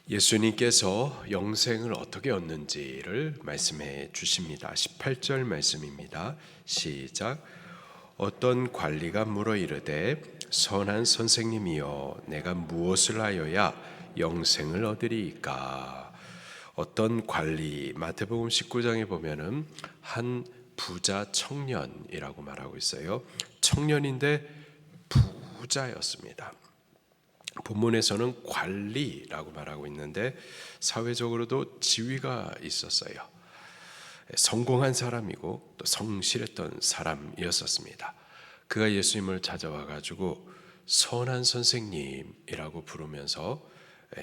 예수님께서 영생을 어떻게 얻는지를 말씀해 주십니다. 18절 말씀입니다. 시작. 어떤 관리가 물어 이르되 선한 선생님이여 내가 무엇을 하여야 영생을 얻으리이까. 어떤 관리, 마태복음 19장에 보면은 한 부자 청년이라고 말하고 있어요. 청년인데 부자였습니다. 본문에서는 관리라고 말하고 있는데 사회적으로도 지위가 있었어요. 성공한 사람이고 또 성실했던 사람이었었습니다. 그가 예수님을 찾아와 가지고 선한 선생님이라고 부르면서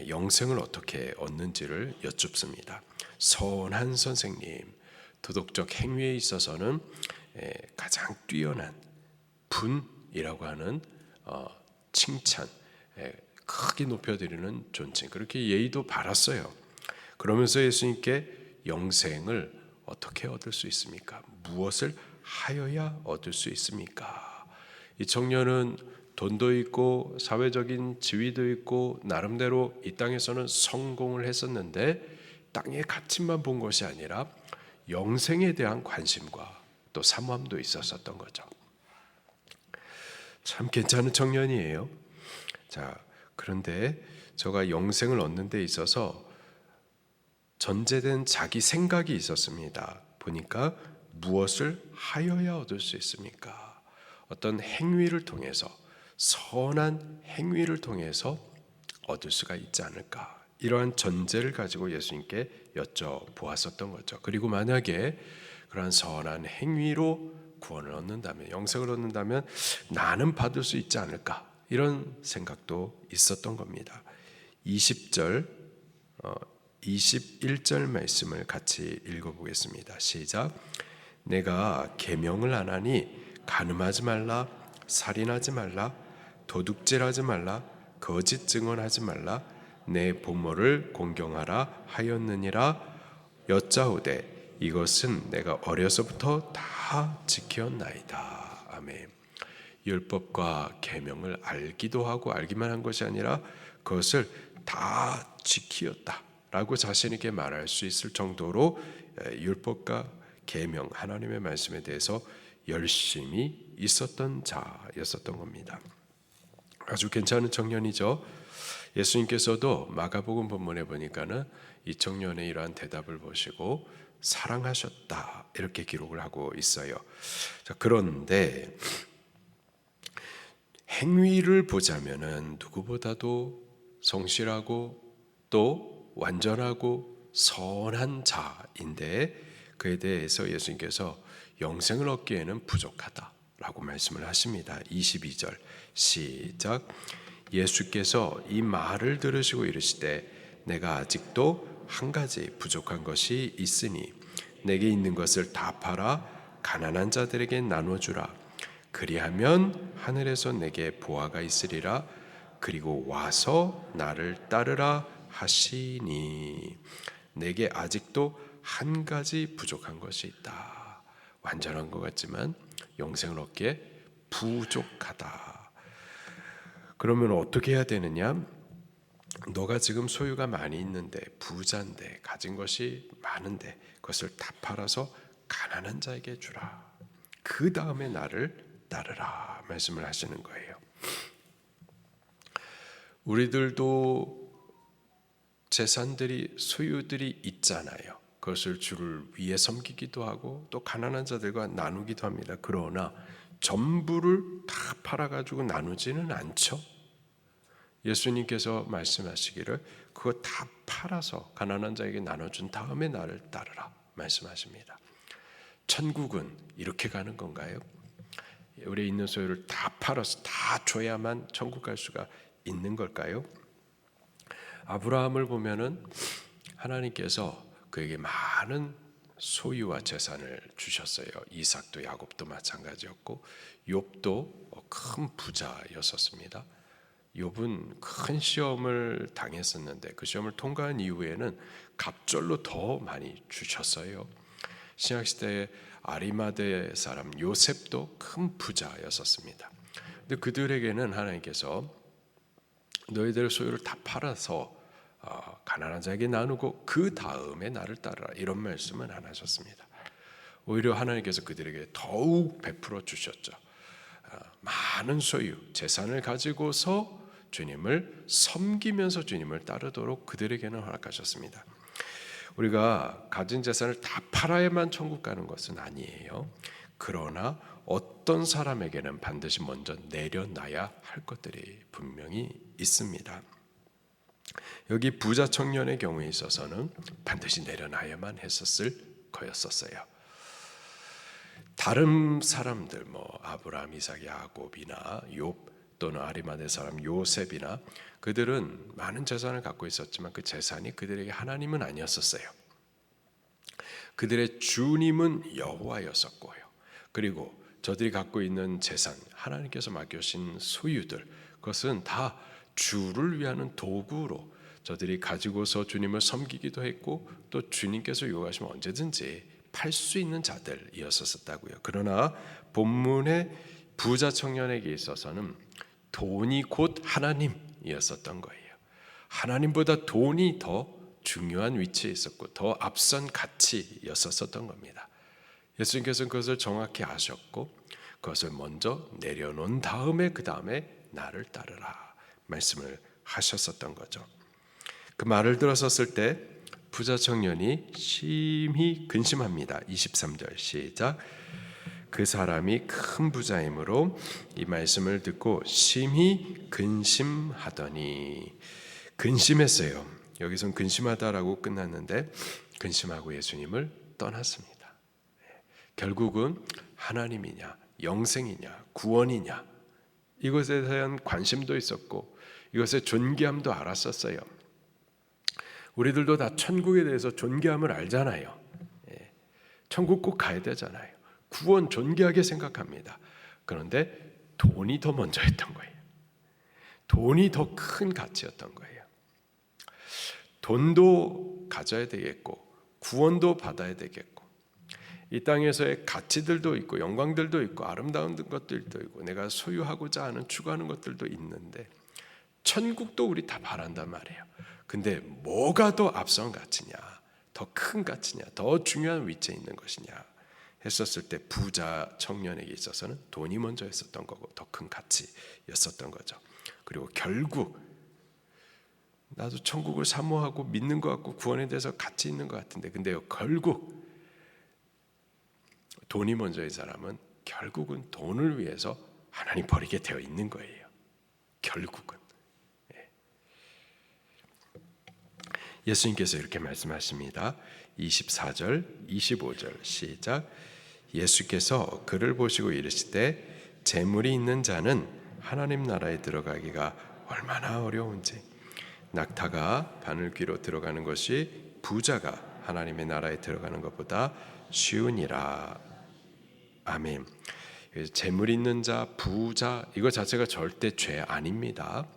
영생을 어떻게 얻는지를 여쭙습니다. 선한 선생님, 도덕적 행위에 있어서는 가장 뛰어난 분이라고 하는 칭찬, 크게 높여드리는 존칭, 그렇게 예의도 바랐어요. 그러면서 예수님께 영생을 어떻게 얻을 수 있습니까? 무엇을 하여야 얻을 수 있습니까? 이 청년은 돈도 있고 사회적인 지위도 있고 나름대로 이 땅에서는 성공을 했었는데 땅의 가치만 본 것이 아니라 영생에 대한 관심과 또 사모함도 있었던 거죠. 참 괜찮은 청년이에요. 자, 그런데 저가 영생을 얻는 데 있어서 전제된 자기 생각이 있었습니다. 보니까 무엇을 하여야 얻을 수 있습니까? 어떤 행위를 통해서, 선한 행위를 통해서 얻을 수가 있지 않을까? 이러한 전제를 가지고 예수님께 여쭤보았었던 거죠. 그리고 만약에 그러한 선한 행위로 구원을 얻는다면, 영생을 얻는다면 나는 받을 수 있지 않을까? 이런 생각도 있었던 겁니다. 20절, 21절 말씀을 같이 읽어보겠습니다. 시작. 내가 계명을 안 하니 간음하지 말라, 살인하지 말라, 도둑질하지 말라, 거짓 증언하지 말라, 내 부모를 공경하라 하였느니라. 여짜오되 이것은 내가 어려서부터 다 지켰나이다. 아멘. 율법과 계명을 알기도 하고 알기만 한 것이 아니라 그것을 다 지키었다라고 자신에게 말할 수 있을 정도로 율법과 계명, 하나님의 말씀에 대해서 열심히 있었던 자였었던 겁니다. 아주 괜찮은 청년이죠. 예수님께서도 마가복음 본문에 보니까는 이 청년의 이러한 대답을 보시고 사랑하셨다 이렇게 기록을 하고 있어요. 자, 그런데 행위를 보자면은 누구보다도 성실하고 또 완전하고 선한 자인데 그에 대해서 예수님께서 영생을 얻기에는 부족하다라고 말씀을 하십니다. 22절 시작. 예수께서 이 말을 들으시고 이르시되 내가 아직도 한 가지 부족한 것이 있으니 내게 있는 것을 다 팔아 가난한 자들에게 나눠주라. 그리하면 하늘에서 내게 보화가 있으리라. 그리고 와서 나를 따르라 하시니. 내게 아직도 한 가지 부족한 것이 있다. 완전한 것 같지만 영생을 얻기에 부족하다. 그러면 어떻게 해야 되느냐? 너가 지금 소유가 많이 있는데, 부자인데, 가진 것이 많은데 그것을 다 팔아서 가난한 자에게 주라. 그 다음에 나를 따르라 말씀을 하시는 거예요. 우리들도 재산들이, 소유들이 있잖아요. 그것을 주를 위해 섬기기도 하고 또 가난한 자들과 나누기도 합니다. 그러나 전부를 다 팔아가지고 나누지는 않죠. 예수님께서 말씀하시기를 그거 다 팔아서 가난한 자에게 나눠준 다음에 나를 따르라 말씀하십니다. 천국은 이렇게 가는 건가요? 우리의 있는 소유를 다 팔아서 다 줘야만 천국 갈 수가 있는 걸까요? 아브라함을 보면은 하나님께서 그에게 많은 소유와 재산을 주셨어요. 이삭도 야곱도 마찬가지였고 욥도 큰 부자였었습니다. 욥은 큰 시험을 당했었는데 그 시험을 통과한 이후에는 갑절로 더 많이 주셨어요. 신약시대에 아리마대 사람 요셉도 큰 부자였었습니다. 근데 그들에게는 하나님께서 너희들의 소유를 다 팔아서 가난한 자에게 나누고 그 다음에 나를 따르라, 이런 말씀은 안 하셨습니다. 오히려 하나님께서 그들에게 더욱 베풀어 주셨죠. 많은 소유, 재산을 가지고서 주님을 섬기면서 주님을 따르도록 그들에게는 허락하셨습니다. 우리가 가진 재산을 다 팔아야만 천국 가는 것은 아니에요. 그러나 어떤 사람에게는 반드시 먼저 내려놔야 할 것들이 분명히 있습니다. 여기 부자 청년의 경우에 있어서는 반드시 내려놔야만 했었을 거였었어요. 다른 사람들, 아브라함, 이삭, 야곱이나 욥, 또는 아리마대 사람 요셉이나, 그들은 많은 재산을 갖고 있었지만 그 재산이 그들에게 하나님은 아니었었어요. 그들의 주님은 여호와였었고요. 그리고 저들이 갖고 있는 재산, 하나님께서 맡겨주신 소유들, 그것은 다 주를 위하는 도구로 저들이 가지고서 주님을 섬기기도 했고, 또 주님께서 요구하시면 언제든지 팔 수 있는 자들이었었다고요. 그러나 본문의 부자 청년에게 있어서는 돈이 곧 하나님이었었던 거예요. 하나님보다 돈이 더 중요한 위치에 있었고 더 앞선 가치였었던 겁니다. 예수님께서는 그것을 정확히 아셨고 그것을 먼저 내려놓은 다음에 그 다음에 나를 따르라 말씀을 하셨었던 거죠. 그 말을 들었었을 때 부자 청년이 심히 근심합니다. 23절 시작. 그 사람이 큰 부자이므로 이 말씀을 듣고 심히 근심하더니, 근심했어요. 여기선 근심하다라고 끝났는데 근심하고 예수님을 떠났습니다. 결국은 하나님이냐, 영생이냐, 구원이냐, 이것에 대한 관심도 있었고 이것의 존귀함도 알았었어요. 우리들도 다 천국에 대해서 존귀함을 알잖아요. 천국 꼭 가야 되잖아요. 구원 존귀하게 생각합니다. 그런데 돈이 더 먼저였던 거예요. 돈이 더 큰 가치였던 거예요. 돈도 가져야 되겠고 구원도 받아야 되겠고 이 땅에서의 가치들도 있고 영광들도 있고 아름다운 것들도 있고 내가 소유하고자 하는 추구하는 것들도 있는데 천국도 우리 다 바란단 말이에요. 근데 뭐가 더 앞선 가치냐, 더 큰 가치냐, 더 중요한 위치에 있는 것이냐 했었을 때 부자 청년에게 있어서는 돈이 먼저 했었던 거고 더 큰 가치였었던 거죠. 그리고 결국 나도 천국을 사모하고 믿는 것 같고 구원에 대해서 가치 있는 것 같은데, 근데요 결국 돈이 먼저인 사람은 결국은 돈을 위해서 하나님 버리게 되어 있는 거예요. 결국은. 예수님께서 이렇게 말씀하십니다. 24절, 25절 시작. 예수께서 그를 보시고 이르시되 재물이 있는 자는 하나님 나라에 들어가기가 얼마나 어려운지, 낙타가 바늘귀로 들어가는 것이 부자가 하나님의 나라에 들어가는 것보다 쉬우니라. 아멘. 재물 있는 자, 부자, 이거 자체가 절대 죄 아닙니다.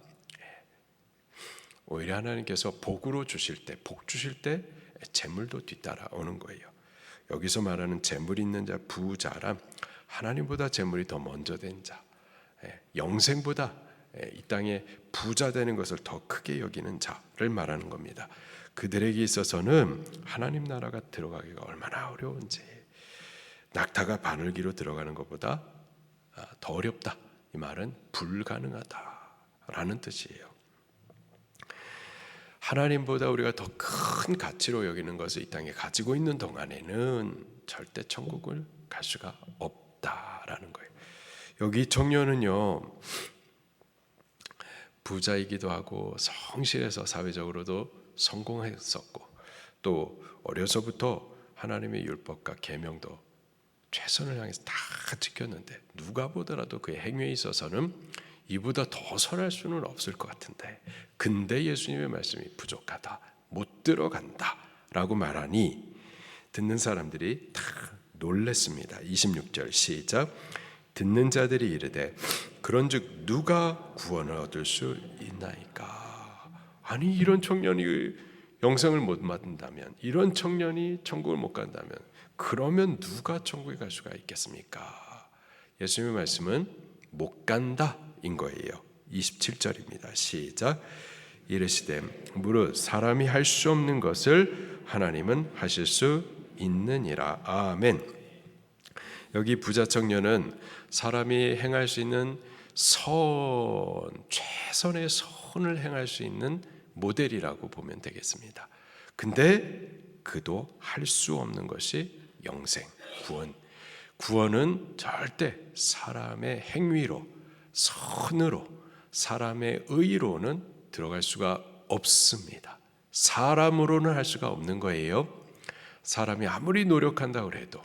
오히려 하나님께서 복으로 주실 때, 복 주실 때 재물도 뒤따라 오는 거예요. 여기서 말하는 재물 있는 자, 부자란 하나님보다 재물이 더 먼저 된 자, 영생보다 이 땅에 부자 되는 것을 더 크게 여기는 자를 말하는 겁니다. 그들에게 있어서는 하나님 나라가 들어가기가 얼마나 어려운지, 낙타가 바늘귀로 들어가는 것보다 더 어렵다, 이 말은 불가능하다라는 뜻이에요. 하나님보다 우리가 더 큰 가치로 여기는 것을 이 땅에 가지고 있는 동안에는 절대 천국을 갈 수가 없다라는 거예요. 여기 청년은요 부자이기도 하고 성실해서 사회적으로도 성공했었고 또 어려서부터 하나님의 율법과 계명도 최선을 향해서 다 지켰는데 누가 보더라도 그의 행위에 있어서는 이보다 더 선할 수는 없을 것 같은데, 근데 예수님의 말씀이 부족하다, 못 들어간다 라고 말하니 듣는 사람들이 다 놀랬습니다. 26절 시작. 듣는 자들이 이르되 그런즉 누가 구원을 얻을 수 있나이까. 아니 이런 청년이 영생을 못 받는다면, 이런 청년이 천국을 못 간다면 그러면 누가 천국에 갈 수가 있겠습니까? 예수님의 말씀은 못 간다 인 거예요. 27절입니다. 시작. 이르시되 무릇 사람이 할 수 없는 것을 하나님은 하실 수 있느니라. 아멘. 여기 부자 청년은 사람이 행할 수 있는 최선의 선을 행할 수 있는 모델이라고 보면 되겠습니다. 근데 그도 할 수 없는 것이 영생, 구원. 구원은 절대 사람의 행위로, 선으로, 사람의 의로는 들어갈 수가 없습니다. 사람으로는 할 수가 없는 거예요. 사람이 아무리 노력한다고 해도,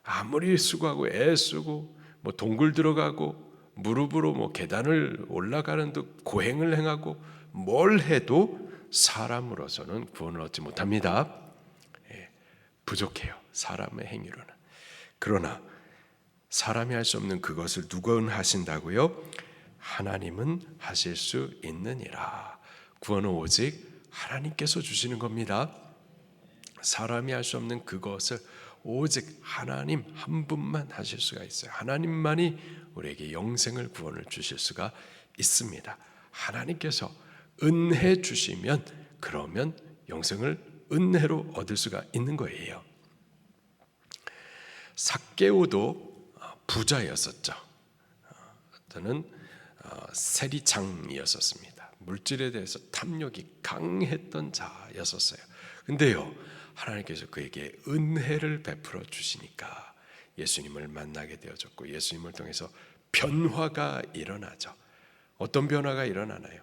아무리 수고하고 애쓰고 동굴 들어가고 무릎으로 계단을 올라가는 듯 고행을 행하고 뭘 해도 사람으로서는 구원을 얻지 못합니다. 부족해요. 사람의 행위로는. 그러나 사람이 할 수 없는 그것을 누가 하신다고요? 하나님은 하실 수 있느니라. 구원은 오직 하나님께서 주시는 겁니다. 사람이 할 수 없는 그것을 오직 하나님 한 분만 하실 수가 있어요. 하나님만이 우리에게 영생을 구원을 주실 수가 있습니다. 하나님께서 은혜 주시면 그러면 영생을 은혜로 얻을 수가 있는 거예요. 삭개오도 부자였었죠. 저는 세리장이었습니다. 물질에 대해서 탐욕이 강했던 자였었어요. 근데요, 하나님께서 그에게 은혜를 베풀어 주시니까 예수님을 만나게 되어졌고 예수님을 통해서 변화가 일어나죠. 어떤 변화가 일어나나요?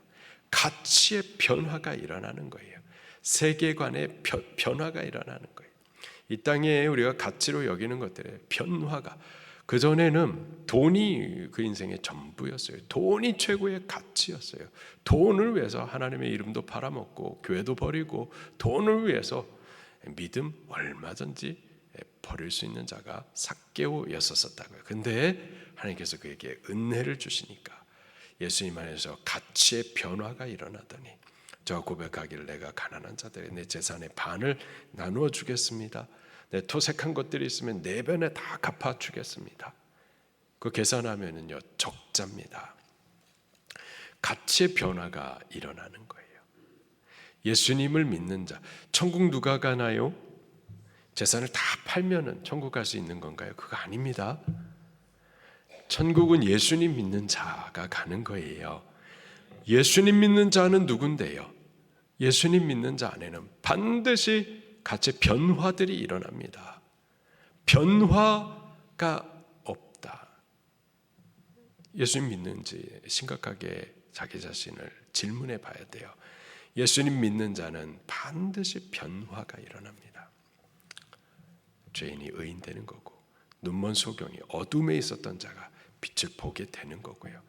가치의 변화가 일어나는 거예요. 세계관의 변화가 일어나는 거예요. 이 땅에 우리가 가치로 여기는 것들의 변화가, 그전에는 돈이 그 인생의 전부였어요. 돈이 최고의 가치였어요. 돈을 위해서 하나님의 이름도 팔아먹고 교회도 버리고 돈을 위해서 믿음 얼마든지 버릴 수 있는 자가 삭개오였었다고요. 근데 하나님께서 그에게 은혜를 주시니까 예수님 안에서 가치의 변화가 일어나더니 저가 고백하기를 내가 가난한 자들의 내 재산의 반을 나누어 주겠습니다. 내 토색한 것들이 있으면 네 배에 다 갚아 주겠습니다. 그 계산하면은요 적자입니다. 가치의 변화가 일어나는 거예요. 예수님을 믿는 자, 천국 누가 가나요? 재산을 다 팔면은 천국 갈 수 있는 건가요? 그거 아닙니다. 천국은 예수님 믿는 자가 가는 거예요. 예수님 믿는 자는 누군데요? 예수님 믿는 자 안에는 반드시 가치 변화들이 일어납니다. 변화가 없다. 예수님 믿는지 심각하게 자기 자신을 질문해 봐야 돼요. 예수님 믿는 자는 반드시 변화가 일어납니다. 죄인이 의인 되는 거고, 눈먼 소경이 어둠에 있었던 자가 빛을 보게 되는 거고요.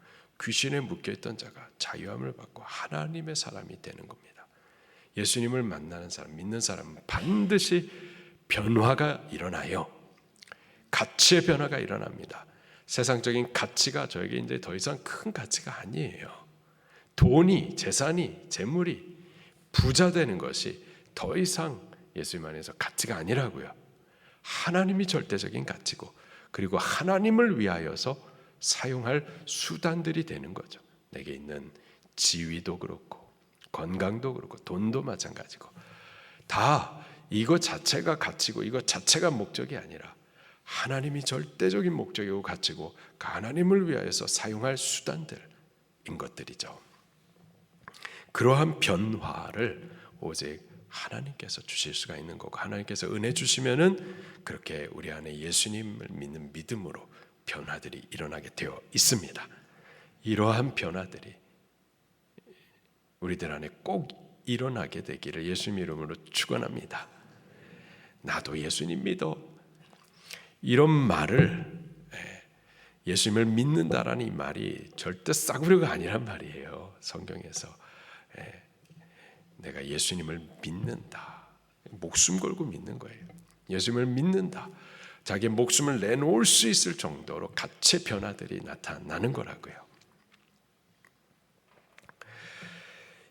귀신에 묶여있던 자가 자유함을 받고 하나님의 사람이 되는 겁니다. 예수님을 만나는 사람, 믿는 사람은 반드시 변화가 일어나요. 가치의 변화가 일어납니다. 세상적인 가치가 저에게 이제 더 이상 큰 가치가 아니에요. 돈이, 재산이, 재물이, 부자 되는 것이 더 이상 예수님 안에서 가치가 아니라고요. 하나님이 절대적인 가치고, 그리고 하나님을 위하여서 사용할 수단들이 되는 거죠. 내게 있는 지위도 그렇고 건강도 그렇고 돈도 마찬가지고, 다 이것 자체가 가치고 이것 자체가 목적이 아니라 하나님이 절대적인 목적이고 가치고 하나님을 위하여서 사용할 수단들인 것들이죠. 그러한 변화를 오직 하나님께서 주실 수가 있는 거고, 하나님께서 은혜 주시면은 그렇게 우리 안에 예수님을 믿는 믿음으로 변화들이 일어나게 되어 있습니다. 이러한 변화들이 우리들 안에 꼭 일어나게 되기를 예수님 이름으로 축원합니다. 나도 예수님 믿어. 이런 말을, 예수님을 믿는다라는 이 말이 절대 싸구려가 아니란 말이에요. 성경에서 내가 예수님을 믿는다, 목숨 걸고 믿는 거예요. 예수님을 믿는다, 자기의 목숨을 내놓을 수 있을 정도로 가치의 변화들이 나타나는 거라고요.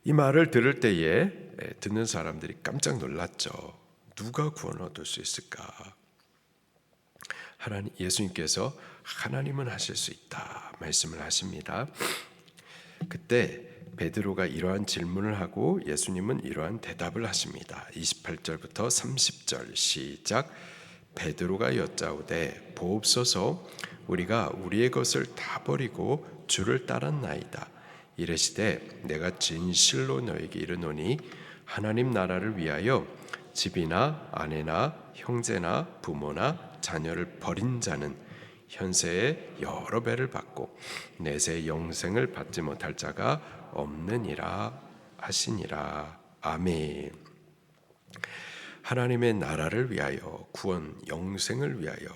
이 말을 들을 때에 듣는 사람들이 깜짝 놀랐죠. 누가 구원을 얻을 수 있을까? 예수님께서 하나님은 하실 수 있다 말씀을 하십니다. 그때 베드로가 이러한 질문을 하고 예수님은 이러한 대답을 하십니다. 28절부터 30절 시작. 베드로가 여짜오되 보옵소서 우리가 우리의 것을 다 버리고 주를 따랐나이다. 이르시되 내가 진실로 너에게 이르노니 하나님 나라를 위하여 집이나 아내나 형제나 부모나 자녀를 버린 자는 현세에 여러 배를 받고 내세 영생을 받지 못할 자가 없느니라 하시니라. 아멘. 하나님의 나라를 위하여, 구원, 영생을 위하여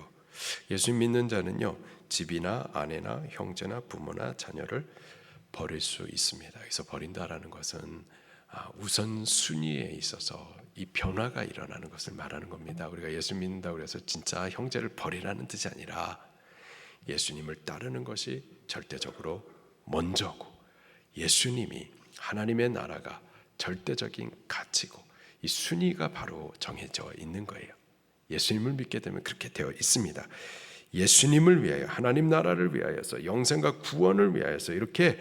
예수 믿는 자는요, 집이나 아내나 형제나 부모나 자녀를 버릴 수 있습니다. 그래서 버린다라는 것은 우선 순위에 있어서 이 변화가 일어나는 것을 말하는 겁니다. 우리가 예수 믿는다고 해서 진짜 형제를 버리라는 뜻이 아니라 예수님을 따르는 것이 절대적으로 먼저고, 예수님이, 하나님의 나라가 절대적인 가치고, 이 순위가 바로 정해져 있는 거예요. 예수님을 믿게 되면 그렇게 되어 있습니다. 예수님을 위하여, 하나님 나라를 위하여서, 영생과 구원을 위하여서 이렇게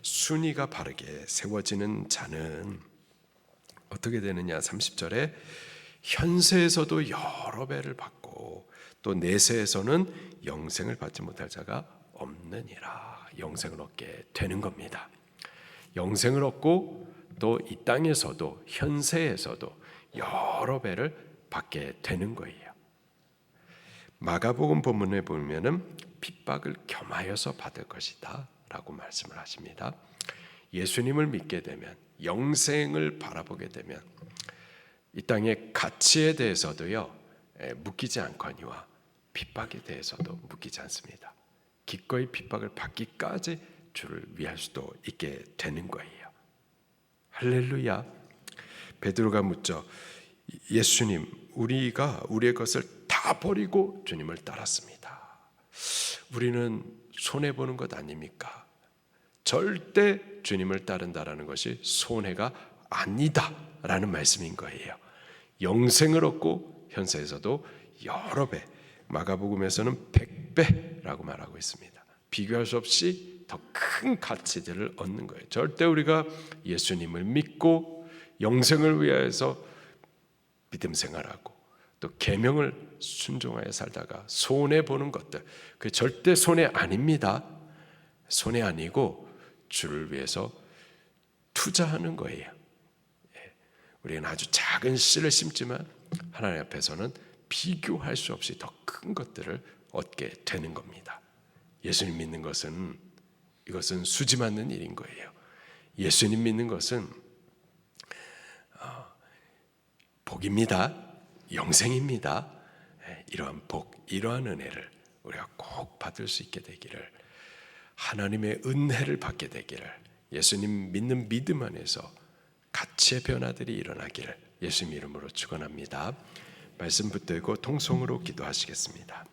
순위가 바르게 세워지는 자는 어떻게 되느냐? 30절에 현세에서도 여러 배를 받고 또 내세에서는 영생을 받지 못할 자가 없느니라. 영생을 얻게 되는 겁니다. 영생을 얻고 또 이 땅에서도, 현세에서도 여러 배를 받게 되는 거예요. 마가복음 본문에 보면은 핍박을 겸하여서 받을 것이다 라고 말씀을 하십니다. 예수님을 믿게 되면, 영생을 바라보게 되면 이 땅의 가치에 대해서도요 묶이지 않거니와 핍박에 대해서도 묶이지 않습니다. 기꺼이 핍박을 받기까지 주를 위할 수도 있게 되는 거예요. 할렐루야. 베드로가 묻죠. 예수님, 우리가 우리의 것을 다 버리고 주님을 따랐습니다. 우리는 손해보는 것 아닙니까? 절대 주님을 따른다라는 것이 손해가 아니다라는 말씀인 거예요. 영생을 얻고 현세에서도 여러 배, 마가복음에서는 100배라고 말하고 있습니다. 비교할 수 없이 더 큰 가치들을 얻는 거예요. 절대 우리가 예수님을 믿고 영생을 위하여서 믿음 생활하고 또 계명을 순종하여 살다가 손해 보는 것들, 그 절대 손해 아닙니다. 손해 아니고 주를 위해서 투자하는 거예요. 우리는 아주 작은 씨를 심지만 하나님 앞에서는 비교할 수 없이 더 큰 것들을 얻게 되는 겁니다. 예수님 믿는 것은, 이것은 수지 맞는 일인 거예요. 예수님 믿는 것은 복입니다. 영생입니다. 이러한 복, 이러한 은혜를 우리가 꼭 받을 수 있게 되기를, 하나님의 은혜를 받게 되기를, 예수님 믿는 믿음 안에서 가치의 변화들이 일어나기를 예수님 이름으로 축원합니다. 말씀 붙들고 통성으로 기도하시겠습니다.